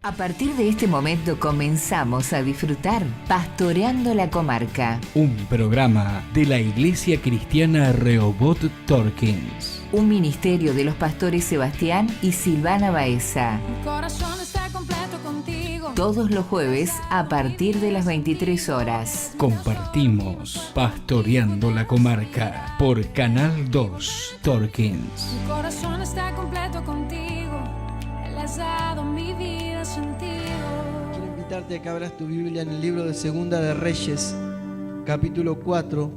A partir de este momento comenzamos a disfrutar Pastoreando la Comarca. Un programa de la Iglesia Cristiana Rehoboth Torkins. Un ministerio de los pastores Sebastián y Silvana Baeza. Mi corazón está completo contigo. Todos los jueves a partir de las 23 horas. Compartimos Pastoreando la Comarca por Canal 2 Torkins. Mi corazón está completo contigo. Él has dado mi vida sentido. Quiero invitarte a que abras tu Biblia en el libro de Segunda de Reyes, capítulo 4,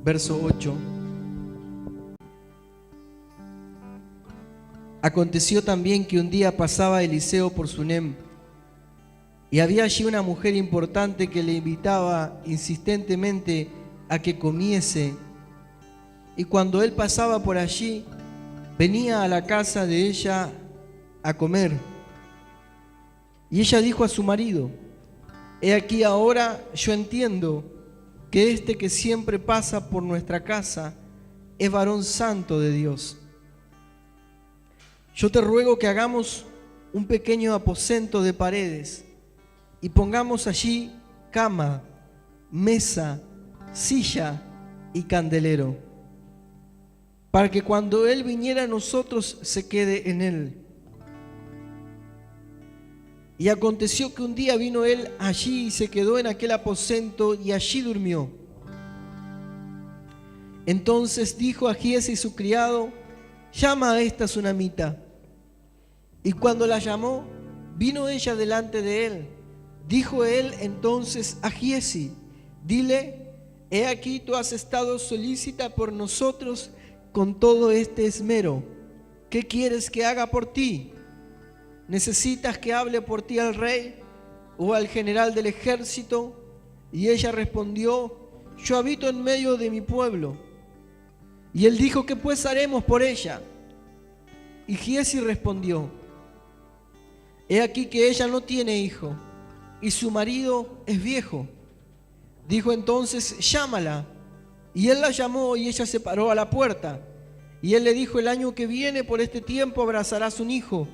verso 8. Aconteció también que un día pasaba Eliseo por Sunem, y había allí una mujer importante que le invitaba insistentemente a que comiese. Y cuando él pasaba por allí, venía a la casa de ella a comer. Y ella dijo a su marido: he aquí ahora yo entiendo que este que siempre pasa por nuestra casa es varón santo de Dios. Yo te ruego que hagamos un pequeño aposento de paredes y pongamos allí cama, mesa, silla y candelero, para que cuando él viniera a nosotros se quede en él. Y aconteció que un día vino él allí y se quedó en aquel aposento y allí durmió. Entonces dijo a Giezi su criado: llama a esta sunamita. Y cuando la llamó, vino ella delante de él. Dijo él entonces a Giezi: dile, he aquí tú has estado solícita por nosotros con todo este esmero. ¿Qué quieres que haga por ti? ¿Necesitas que hable por ti al rey o al general del ejército? Y ella respondió: yo habito en medio de mi pueblo. Y él dijo: ¿qué pues haremos por ella? Y Giezi respondió: he aquí que ella no tiene hijo y su marido es viejo. Dijo entonces: llámala. Y él la llamó y ella se paró a la puerta. Y él le dijo: el año que viene por este tiempo abrazarás un hijo.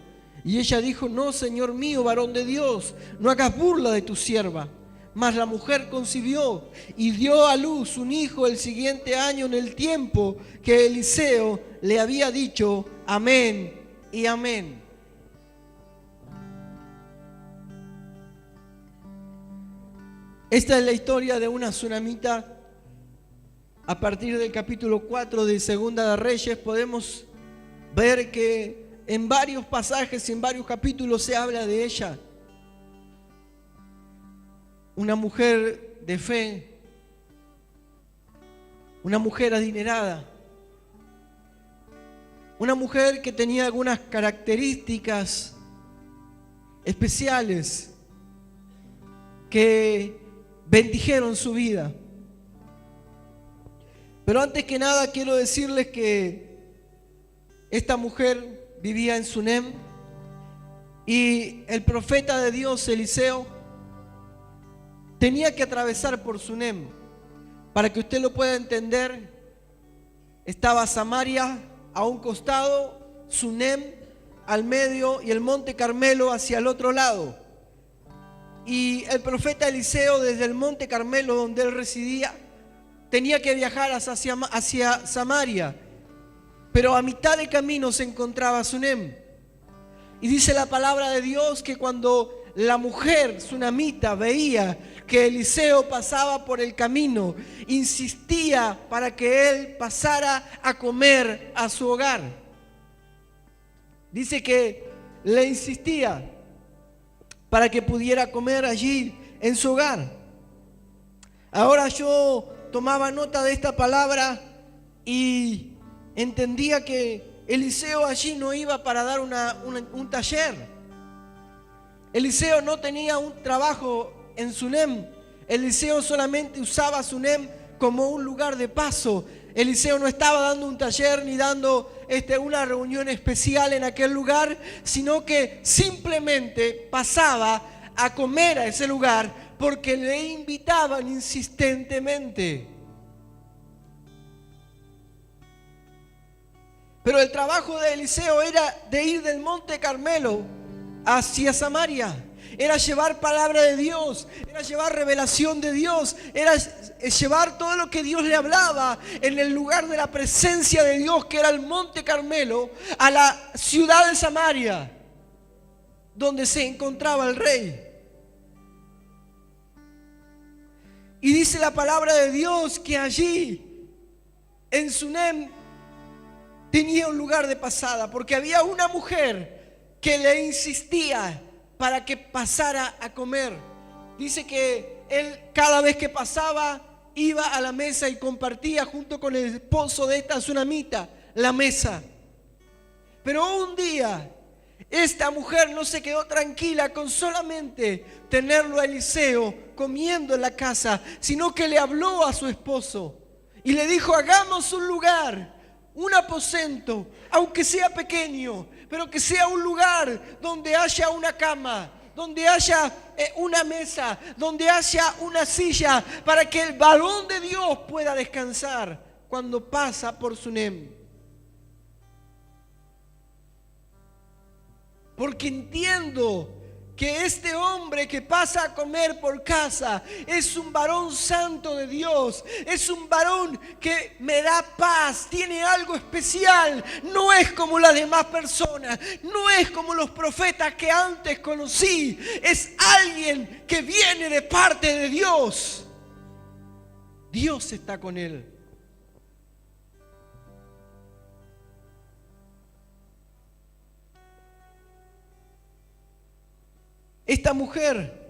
Y ella dijo: no, Señor mío, varón de Dios, no hagas burla de tu sierva. Mas la mujer concibió y dio a luz un hijo el siguiente año, en el tiempo que Eliseo le había dicho amén y amén. Esta es la historia de una sunamita. A partir del capítulo 4 de Segunda de Reyes podemos ver que en varios pasajes y en varios capítulos se habla de ella. Una mujer de fe, una mujer adinerada, una mujer que tenía algunas características especiales que bendijeron su vida. Pero antes que nada quiero decirles que esta mujer vivía en Sunem y el profeta de Dios, Eliseo, tenía que atravesar por Sunem. Para que usted lo pueda entender, estaba Samaria a un costado, Sunem al medio y el monte Carmelo hacia el otro lado. Y el profeta Eliseo, desde el monte Carmelo donde él residía, tenía que viajar hacia Samaria, pero a mitad de camino se encontraba Sunem. Y dice la palabra de Dios que cuando la mujer sunamita veía que Eliseo pasaba por el camino, insistía para que él pasara a comer a su hogar. Dice que le insistía para que pudiera comer allí en su hogar. Ahora yo tomaba nota de esta palabra y entendía que Eliseo allí no iba para dar un taller. Eliseo no tenía un trabajo en Sunem. Eliseo solamente usaba Sunem como un lugar de paso. Eliseo no estaba dando un taller ni dando una reunión especial en aquel lugar, sino que simplemente pasaba a comer a ese lugar porque le invitaban insistentemente. Pero el trabajo de Eliseo era de ir del monte Carmelo hacia Samaria. Era llevar palabra de Dios, era llevar revelación de Dios, era llevar todo lo que Dios le hablaba en el lugar de la presencia de Dios, que era el Monte Carmelo, a la ciudad de Samaria, donde se encontraba el rey. Y dice la palabra de Dios que allí, en Sunem, tenía un lugar de pasada, porque había una mujer que le insistía para que pasara a comer. Dice que él cada vez que pasaba iba a la mesa y compartía junto con el esposo de esta tsunamita la mesa. Pero un día esta mujer no se quedó tranquila con solamente tenerlo a Eliseo comiendo en la casa, sino que le habló a su esposo y le dijo: hagamos un lugar, un aposento, aunque sea pequeño, pero que sea un lugar donde haya una cama, donde haya una mesa, donde haya una silla, para que el varón de Dios pueda descansar cuando pasa por Sunem. Porque entiendo que este hombre que pasa a comer por casa es un varón santo de Dios, es un varón que me da paz, tiene algo especial, no es como las demás personas, no es como los profetas que antes conocí, es alguien que viene de parte de Dios. Dios está con él. Esta mujer,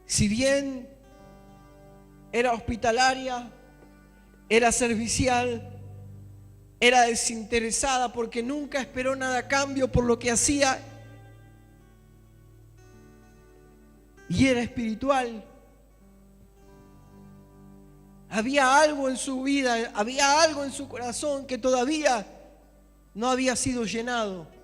si bien era hospitalaria, era servicial, era desinteresada porque nunca esperó nada a cambio por lo que hacía, y era espiritual, había algo en su vida, había algo en su corazón que todavía no había sido llenado.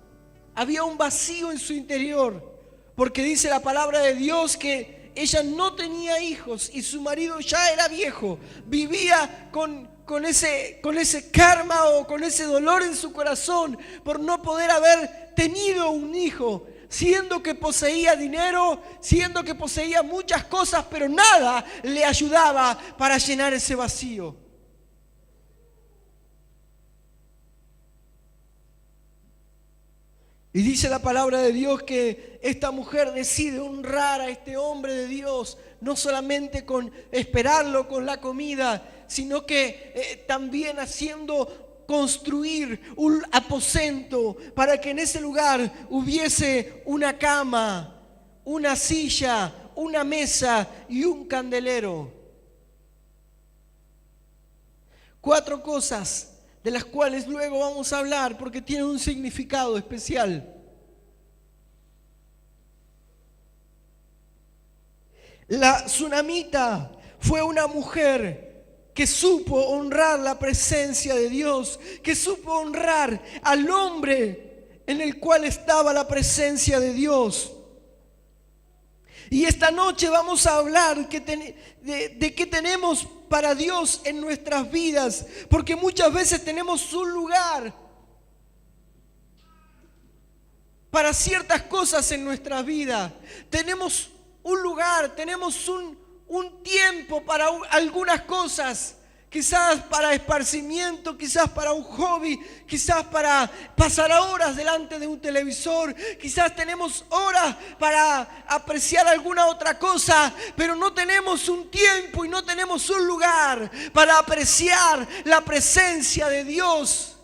Había un vacío en su interior, porque dice la palabra de Dios que ella no tenía hijos y su marido ya era viejo. Vivía con ese karma o con ese dolor en su corazón por no poder haber tenido un hijo, siendo que poseía dinero, siendo que poseía muchas cosas, pero nada le ayudaba para llenar ese vacío. Y dice la palabra de Dios que esta mujer decide honrar a este hombre de Dios, no solamente con esperarlo con la comida, sino que también haciendo construir un aposento para que en ese lugar hubiese una cama, una silla, una mesa y un candelero. 4 cosas de las cuales luego vamos a hablar porque tienen un significado especial. La tsunamita fue una mujer que supo honrar la presencia de Dios, que supo honrar al hombre en el cual estaba la presencia de Dios. Y esta noche vamos a hablar de qué tenemos para Dios en nuestras vidas, porque muchas veces tenemos un lugar para ciertas cosas en nuestra vida. Tenemos un lugar, tenemos un tiempo para algunas cosas. Quizás para esparcimiento, quizás para un hobby, quizás para pasar horas delante de un televisor, quizás tenemos horas para apreciar alguna otra cosa, pero no tenemos un tiempo y no tenemos un lugar para apreciar la presencia de Dios.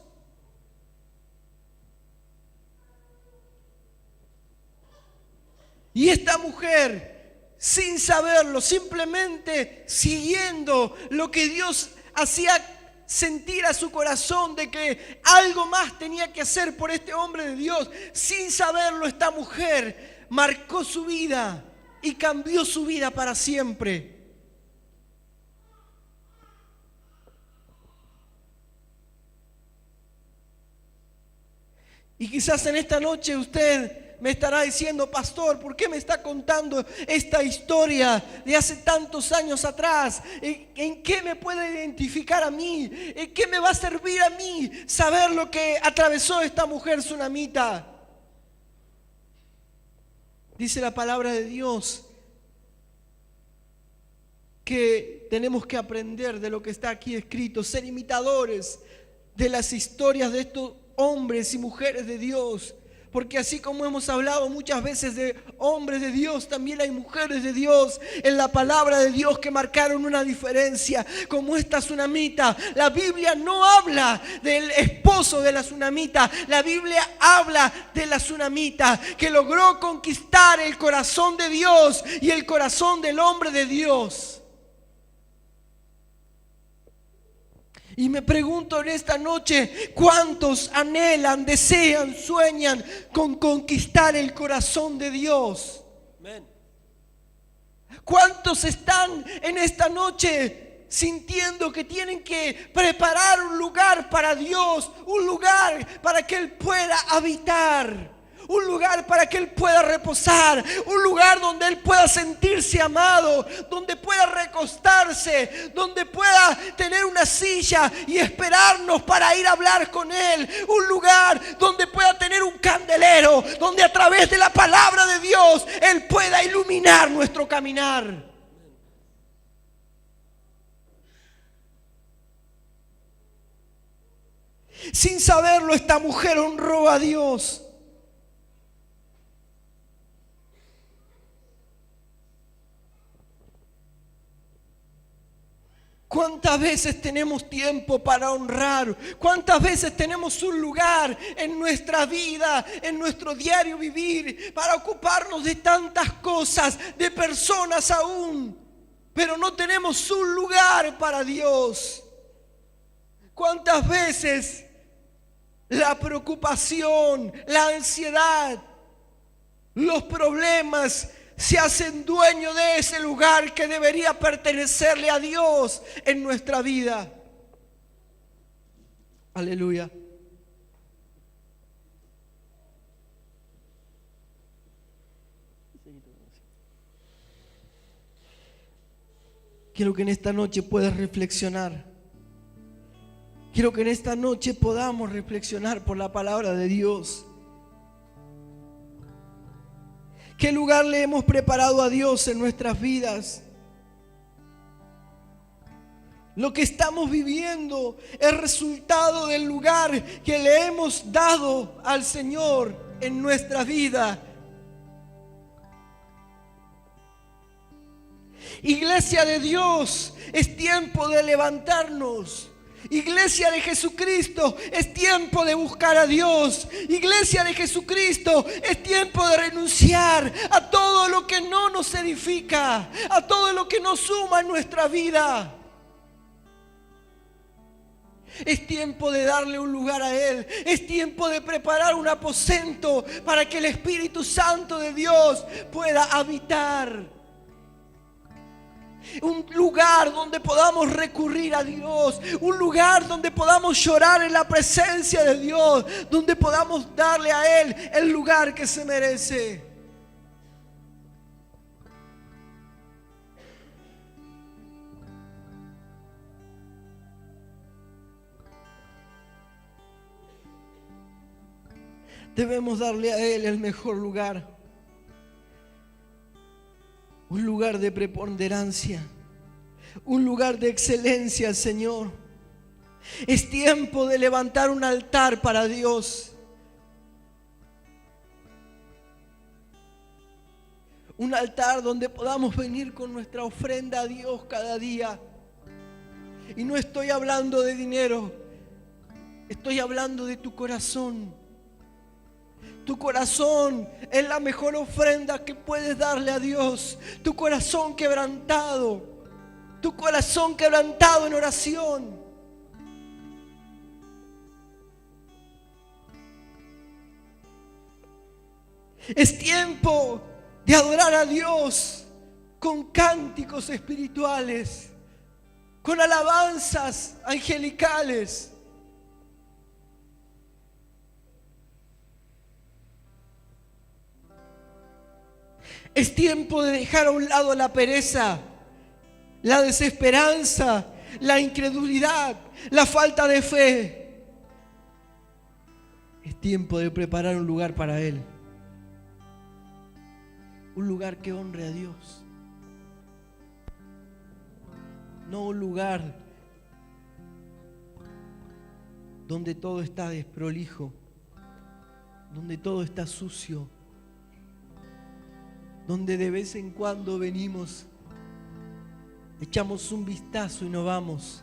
Y esta mujer, sin saberlo, simplemente siguiendo lo que Dios hacía sentir a su corazón de que algo más tenía que hacer por este hombre de Dios. Sin saberlo, esta mujer marcó su vida y cambió su vida para siempre. Y quizás en esta noche usted me estará diciendo: pastor, ¿por qué me está contando esta historia de hace tantos años atrás? ¿En qué me puede identificar a mí? ¿En qué me va a servir a mí saber lo que atravesó esta mujer tsunamita? Dice la palabra de Dios que tenemos que aprender de lo que está aquí escrito, ser imitadores de las historias de estos hombres y mujeres de Dios. Porque así como hemos hablado muchas veces de hombres de Dios, también hay mujeres de Dios en la palabra de Dios que marcaron una diferencia, como esta tsunamita. La Biblia no habla del esposo de la tsunamita, la Biblia habla de la tsunamita que logró conquistar el corazón de Dios y el corazón del hombre de Dios. Y me pregunto en esta noche, ¿cuántos anhelan, desean, sueñan con conquistar el corazón de Dios? ¿Cuántos están en esta noche sintiendo que tienen que preparar un lugar para Dios, un lugar para que Él pueda habitar? Un lugar para que Él pueda reposar, un lugar donde Él pueda sentirse amado, donde pueda recostarse, donde pueda tener una silla y esperarnos para ir a hablar con Él. Un lugar donde pueda tener un candelero, donde a través de la palabra de Dios Él pueda iluminar nuestro caminar. Sin saberlo, esta mujer honró a Dios. ¿Cuántas veces tenemos tiempo para honrar? ¿Cuántas veces tenemos un lugar en nuestra vida, en nuestro diario vivir, para ocuparnos de tantas cosas, de personas aún? Pero no tenemos un lugar para Dios. ¿Cuántas veces la preocupación, la ansiedad, los problemas se hacen dueños de ese lugar que debería pertenecerle a Dios en nuestra vida? Aleluya. Quiero que en esta noche puedas reflexionar. Quiero que en esta noche podamos reflexionar por la palabra de Dios. ¿Qué lugar le hemos preparado a Dios en nuestras vidas? Lo que estamos viviendo es resultado del lugar que le hemos dado al Señor en nuestra vida. Iglesia de Dios, es tiempo de levantarnos. Iglesia de Jesucristo, es tiempo de buscar a Dios. Iglesia de Jesucristo, es tiempo de renunciar a todo lo que no nos edifica, a todo lo que nos suma en nuestra vida. Es tiempo de darle un lugar a Él. Es tiempo de preparar un aposento para que el Espíritu Santo de Dios pueda habitar. Un lugar donde podamos recurrir a Dios. Un lugar donde podamos llorar en la presencia de Dios. Donde podamos darle a Él el lugar que se merece. Debemos darle a Él el mejor lugar. Un lugar de preponderancia, un lugar de excelencia, Señor. Es tiempo de levantar un altar para Dios. Un altar donde podamos venir con nuestra ofrenda a Dios cada día. Y no estoy hablando de dinero, estoy hablando de tu corazón. Tu corazón es la mejor ofrenda que puedes darle a Dios. Tu corazón quebrantado. Tu corazón quebrantado en oración. Es tiempo de adorar a Dios con cánticos espirituales, con alabanzas angelicales. Es tiempo de dejar a un lado la pereza, la desesperanza, la incredulidad, la falta de fe. Es tiempo de preparar un lugar para Él. un lugar que honre a Dios. No un lugar donde todo está desprolijo, donde todo está sucio, donde de vez en cuando venimos, echamos un vistazo y nos vamos.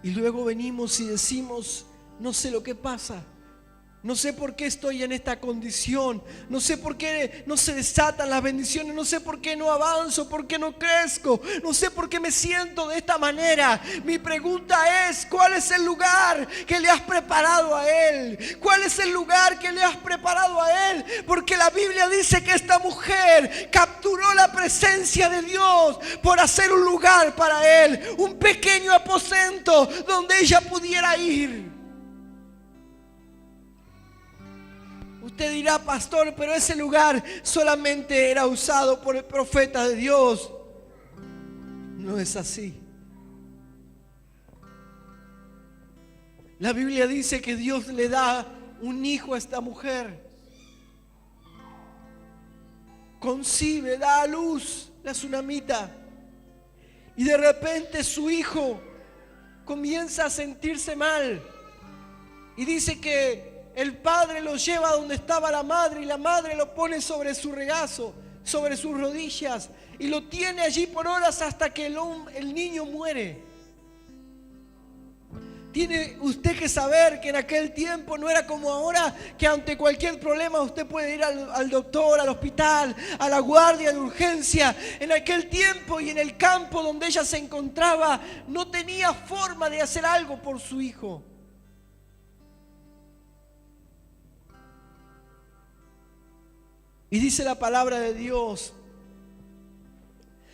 Y luego venimos y decimos, no sé lo que pasa. No sé por qué estoy en esta condición. No sé por qué no se desatan las bendiciones. No sé por qué no avanzo, por qué no crezco. No sé por qué me siento de esta manera. Mi pregunta es, ¿cuál es el lugar que le has preparado a Él? ¿Cuál es el lugar que le has preparado a Él? Porque la Biblia dice que esta mujer capturó la presencia de Dios por hacer un lugar para Él. Un pequeño aposento donde ella pudiera ir. Usted dirá, pastor, pero ese lugar solamente era usado por el profeta de Dios. No es así. La Biblia dice que Dios le da un hijo a esta mujer. Concibe, da a luz la tsunamita. Y de repente su hijo comienza a sentirse mal. Y dice que el padre lo lleva donde estaba la madre y la madre lo pone sobre su regazo, sobre sus rodillas y lo tiene allí por horas hasta que el niño muere. Tiene usted que saber que en aquel tiempo no era como ahora, que ante cualquier problema usted puede ir al doctor, al hospital, a la guardia de urgencia. En aquel tiempo y en el campo donde ella se encontraba no tenía forma de hacer algo por su hijo. Y dice la palabra de Dios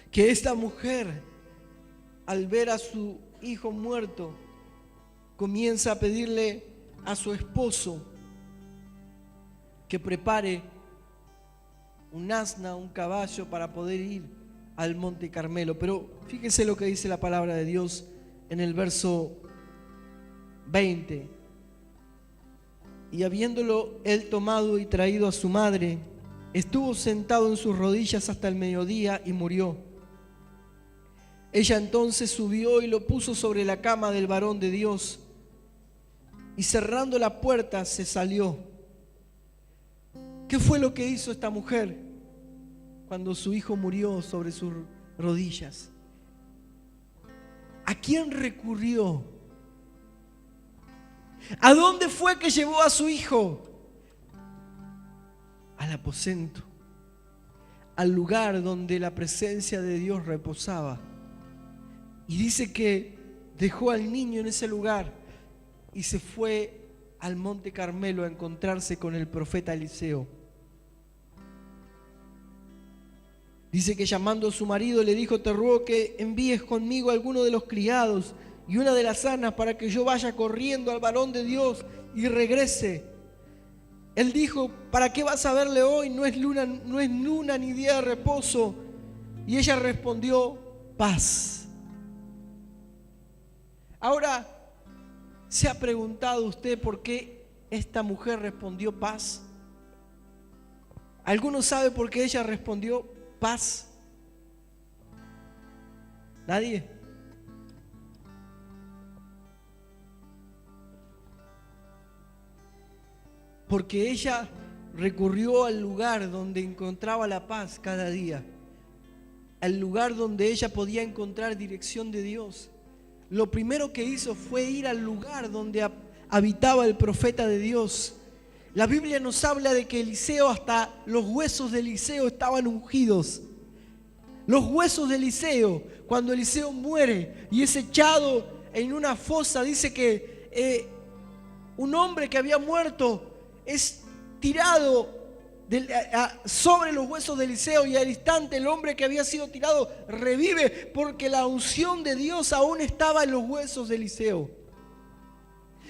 que esta mujer, al ver a su hijo muerto, comienza a pedirle a su esposo que prepare un asna, un caballo para poder ir al Monte Carmelo. Pero fíjese lo que dice la palabra de Dios en el verso 20. Y habiéndolo él tomado y traído a su madre, estuvo sentado en sus rodillas hasta el mediodía y murió. Ella entonces subió y lo puso sobre la cama del varón de Dios y cerrando la puerta se salió. ¿Qué fue lo que hizo esta mujer cuando su hijo murió sobre sus rodillas? ¿A quién recurrió? ¿A dónde fue que llevó a su hijo? Al aposento, al lugar donde la presencia de Dios reposaba. Y dice que dejó al niño en ese lugar y se fue al Monte Carmelo a encontrarse con el profeta Eliseo. Dice que llamando a su marido le dijo: te ruego que envíes conmigo a alguno de los criados y una de las asnas para que yo vaya corriendo al varón de Dios y regrese. Él dijo: ¿para qué vas a verle hoy? No es luna ni día de reposo. Y ella respondió: paz. Ahora, ¿se ha preguntado usted por qué esta mujer respondió paz? ¿Alguno sabe por qué ella respondió paz? ¿Nadie? Porque ella recurrió al lugar donde encontraba la paz cada día, al lugar donde ella podía encontrar dirección de Dios. Lo primero que hizo fue ir al lugar donde habitaba el profeta de Dios. La Biblia nos habla de que Eliseo, hasta los huesos de Eliseo estaban ungidos. Los huesos de Eliseo, cuando Eliseo muere y es echado en una fosa, dice que un hombre que había muerto es tirado sobre los huesos de Eliseo, y al instante el hombre que había sido tirado revive, porque la unción de Dios aún estaba en los huesos de Eliseo.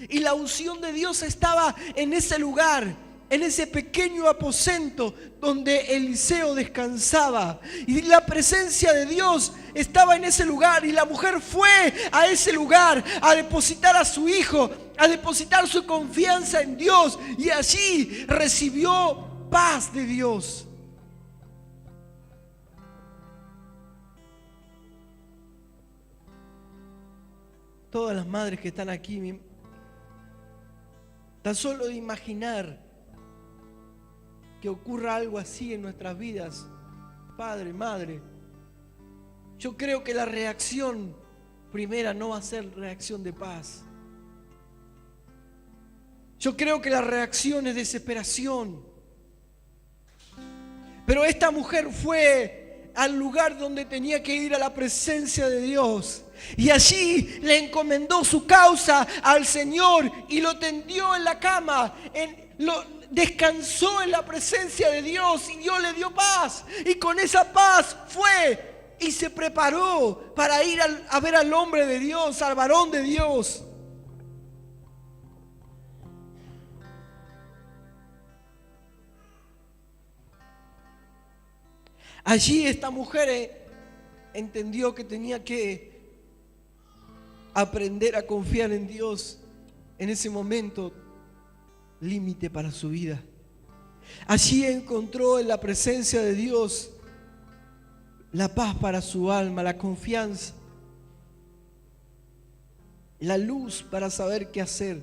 Y la unción de Dios estaba en ese lugar, en ese pequeño aposento donde Eliseo descansaba. Y la presencia de Dios estaba en ese lugar. Y la mujer fue a ese lugar a depositar a su hijo, a depositar su confianza en Dios. Y allí recibió paz de Dios. Todas las madres que están aquí, tan solo de imaginar que ocurra algo así en nuestras vidas, padre, madre, yo creo que la reacción primera no va a ser reacción de paz. Yo creo que la reacción es desesperación. Pero esta mujer fue al lugar donde tenía que ir, a la presencia de Dios. Y allí le encomendó su causa al Señor y lo tendió en la cama. Descansó en la presencia de Dios y Dios le dio paz. Y con esa paz fue y se preparó para ir a ver al hombre de Dios, al varón de Dios. Allí esta mujer entendió que tenía que aprender a confiar en Dios en ese momento límite para su vida. Allí encontró en la presencia de Dios la paz para su alma, la confianza, la luz para saber qué hacer.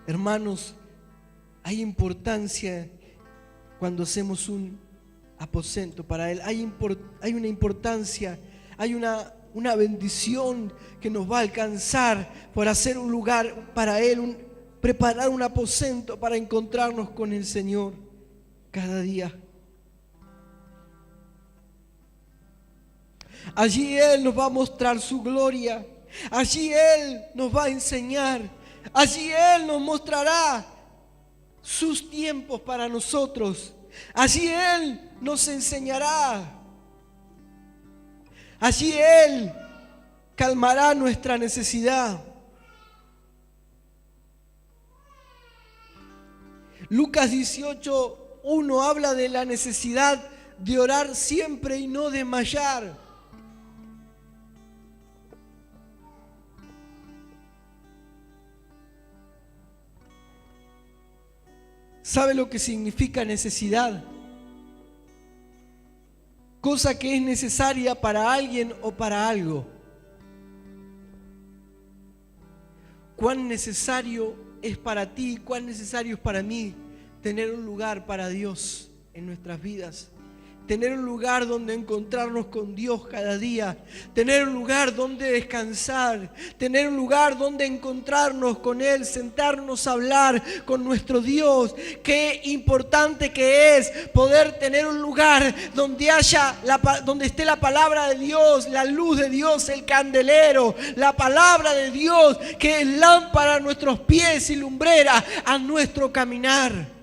Hermanos, hay importancia cuando hacemos un aposento para Él. Hay una importancia, hay una bendición que nos va a alcanzar por hacer un lugar para Él, preparar un aposento para encontrarnos con el Señor cada día. Allí Él nos va a mostrar su gloria. Allí Él nos va a enseñar. Allí Él nos mostrará sus tiempos para nosotros. Allí Él nos enseñará. Allí Él calmará nuestra necesidad. Lucas 18:1 habla de la necesidad de orar siempre y no desmayar. ¿Sabe lo que significa necesidad? Cosa que es necesaria para alguien o para algo. ¿Cuán necesario es para ti, cuán necesario es para mí tener un lugar para Dios en nuestras vidas? Tener un lugar donde encontrarnos con Dios cada día. Tener un lugar donde descansar. Tener un lugar donde encontrarnos con Él. Sentarnos a hablar con nuestro Dios. Qué importante que es poder tener un lugar donde donde esté la palabra de Dios, la luz de Dios, el candelero. La palabra de Dios que es lámpara a nuestros pies y lumbrera a nuestro caminar.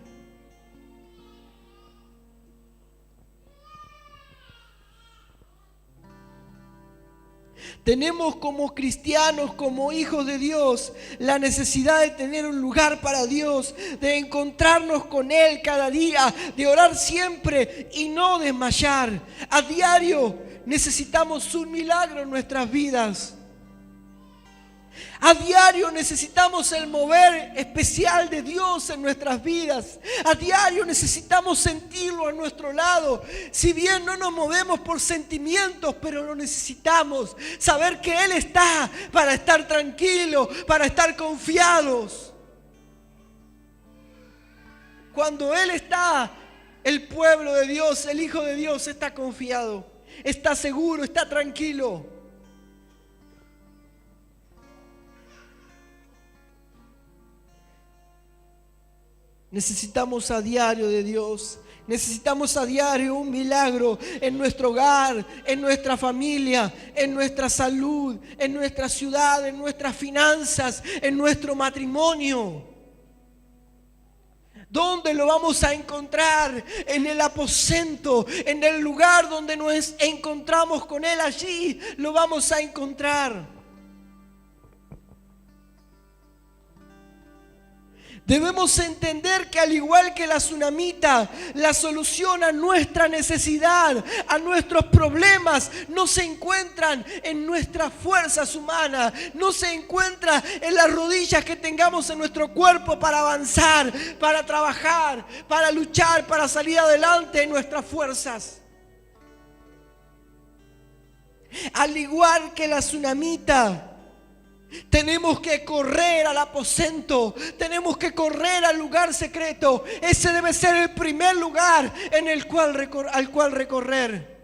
Tenemos como cristianos, como hijos de Dios, la necesidad de tener un lugar para Dios, de encontrarnos con Él cada día, de orar siempre y no desmayar. A diario necesitamos un milagro en nuestras vidas. A diario necesitamos el mover especial de Dios en nuestras vidas. A diario necesitamos sentirlo a nuestro lado. Si bien no nos movemos por sentimientos, pero lo necesitamos. Saber que Él está para estar tranquilos, para estar confiados. Cuando Él está, el pueblo de Dios, el Hijo de Dios está confiado, está seguro, está tranquilo. Necesitamos a diario de Dios. Necesitamos a diario un milagro en nuestro hogar, en nuestra familia, en nuestra salud, en nuestra ciudad, en nuestras finanzas, en nuestro matrimonio. ¿Dónde lo vamos a encontrar? En el aposento, en el lugar donde nos encontramos con Él. Allí lo vamos a encontrar. Debemos entender que al igual que la tsunamita, la solución a nuestra necesidad, a nuestros problemas, no se encuentran en nuestras fuerzas humanas, no se encuentra en las rodillas que tengamos en nuestro cuerpo para avanzar, para trabajar, para luchar, para salir adelante en nuestras fuerzas. Al igual que la tsunamita, tenemos que correr al aposento, tenemos que correr al lugar secreto. Ese debe ser el primer lugar en el al cual recorrer.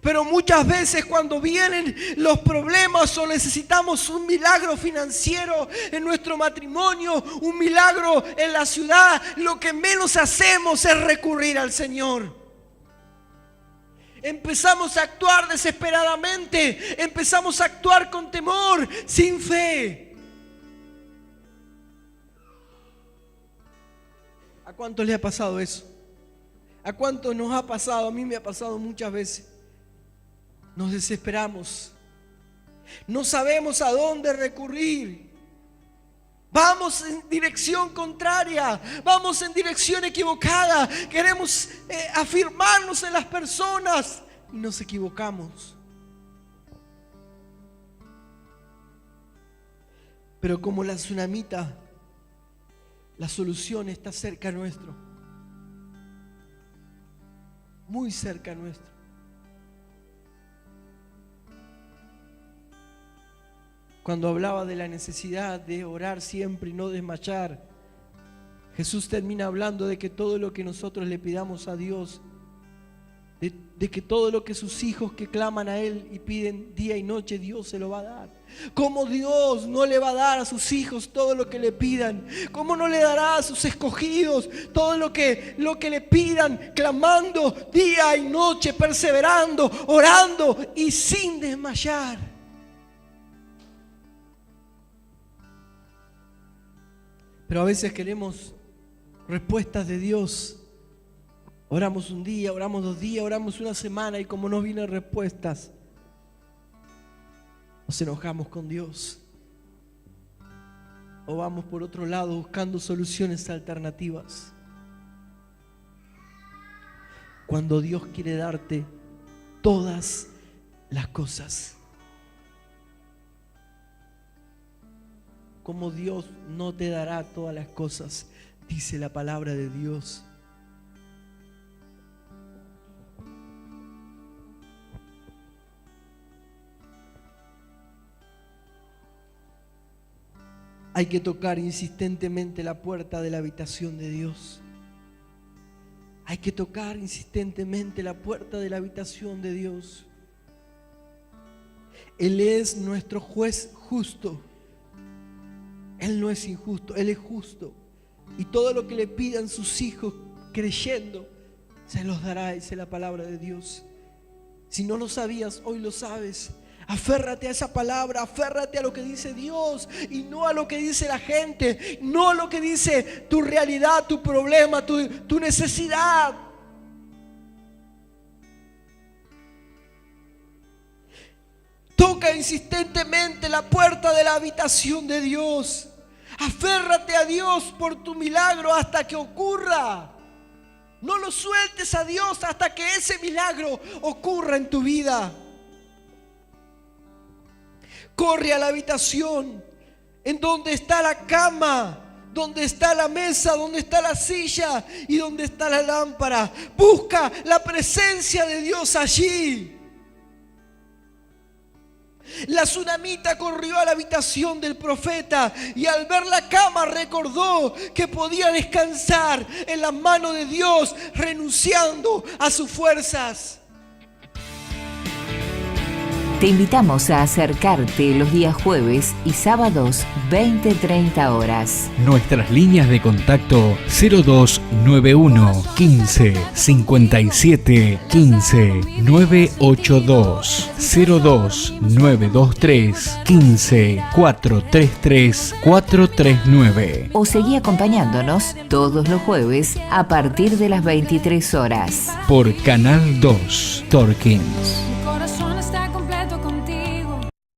Pero muchas veces cuando vienen los problemas o necesitamos un milagro financiero en nuestro matrimonio, un milagro en la ciudad, lo que menos hacemos es recurrir al Señor. Empezamos a actuar desesperadamente, empezamos a actuar con temor, sin fe. ¿A cuántos le ha pasado eso? ¿A cuántos nos ha pasado? A mí me ha pasado muchas veces. Nos desesperamos, no sabemos a dónde recurrir. Vamos en dirección contraria, vamos en dirección equivocada. Queremos afirmarnos en las personas y nos equivocamos. Pero como la tsunamita, la solución está cerca nuestro, muy cerca nuestro. Cuando hablaba de la necesidad de orar siempre y no desmayar, Jesús termina hablando de que todo lo que nosotros le pidamos a Dios, de que todo lo que sus hijos que claman a Él y piden día y noche, Dios se lo va a dar. ¿Cómo Dios no le va a dar a sus hijos todo lo que le pidan? ¿Cómo no le dará a sus escogidos todo lo que le pidan, clamando día y noche, perseverando, orando y sin desmayar? Pero a veces queremos respuestas de Dios. Oramos un día, oramos 2 días, oramos una semana y como no vienen respuestas, nos enojamos con Dios. O vamos por otro lado buscando soluciones alternativas. Cuando Dios quiere darte todas las cosas. Como Dios no te dará todas las cosas, dice la palabra de Dios. Hay que tocar insistentemente la puerta de la habitación de Dios. Hay que tocar insistentemente la puerta de la habitación de Dios. Él es nuestro juez justo. Él no es injusto, Él es justo. Y todo lo que le pidan sus hijos creyendo, se los dará, dice la palabra de Dios. Si no lo sabías, hoy lo sabes. Aférrate a esa palabra, aférrate a lo que dice Dios y no a lo que dice la gente, no a lo que dice tu realidad, tu problema, tu necesidad. Toca insistentemente la puerta de la habitación de Dios. Aférrate a Dios por tu milagro hasta que ocurra. No lo sueltes a Dios hasta que ese milagro ocurra en tu vida. Corre a la habitación en donde está la cama, donde está la mesa, donde está la silla y donde está la lámpara. Busca la presencia de Dios allí. La tsunamita corrió a la habitación del profeta y al ver la cama recordó que podía descansar en las manos de Dios, renunciando a sus fuerzas. Te invitamos a acercarte los días jueves y sábados 20-30 horas. Nuestras líneas de contacto 0291 15 57 15 982 02923 15 433 439. O seguí acompañándonos todos los jueves a partir de las 23 horas. Por Canal 2 Torkins.